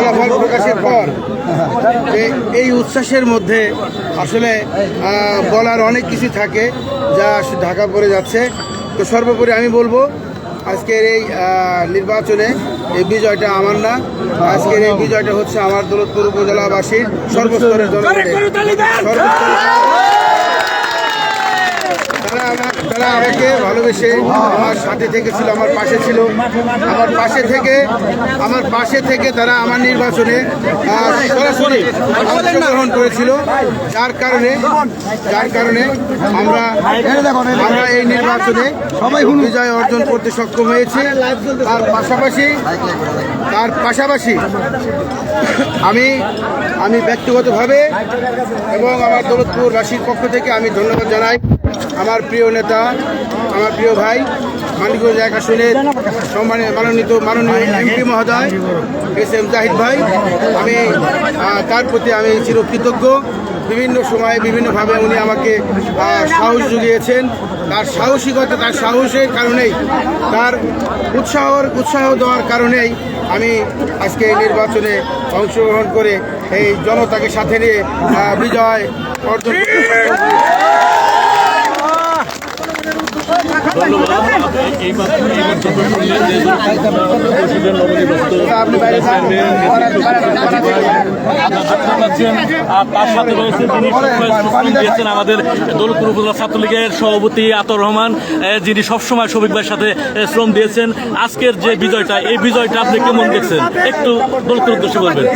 ফলাফল প্রকাশের পর এই উচ্ছ্বাসের মধ্যে আসলে বলার অনেক কিছু থাকে যা ঢাকা পড়ে যাচ্ছে। তো সর্বোপরি আমি বলবো আজকের এই নির্বাচনে এই বিজয়টা আমার না, আজকের এই বিজয়টা হচ্ছে আমার দৌলতপুর উপজেলাবাসীর সর্বস্তরের জনগণের। তারা আমাকে ভালোবেসে আমার সাথে থেকে ছিল, আমার পাশে ছিল, আমার পাশে থেকে তারা আমার নির্বাচনে সরাসরি অংশগ্রহণ করেছিল, যার কারণে আমরা এই নির্বাচনে সবাই বিজয় অর্জন করতে সক্ষম হয়েছি। তার পাশাপাশি আমি ব্যক্তিগতভাবে এবং আমার দৌলতপুরবাসীর পক্ষ থেকে আমি ধন্যবাদ জানাই আমার প্রিয় নেতা, আমার প্রিয় ভাই মানিকগঞ্জ 1 আসনের মাননীয় এমপি মহোদয় SM জাহিদ ভাই। আমি তার প্রতি আমি চিরকৃতজ্ঞ। বিভিন্ন সময়ে বিভিন্নভাবে উনি আমাকে সাহস জুগিয়েছেন। তার সাহসিকতা, তার সাহসের কারণেই, তার উৎসাহ দেওয়ার কারণেই আমি আজকে এই নির্বাচনে অংশগ্রহণ করে এই জনতাকে সাথে নিয়ে বিজয় অর্জন আমাদের দৌলতপুর উপজেলা ছাত্রলীগের সভাপতি আতর রহমান, যিনি সবসময় শফিক ভাইয়ের সাথে শ্রম দিয়েছেন। আজকের যে বিজয়টা, এই বিজয়টা আপনি কেমন দেখছেন, একটু দৌলতপুর উদ্দেশ্যে বলবেন।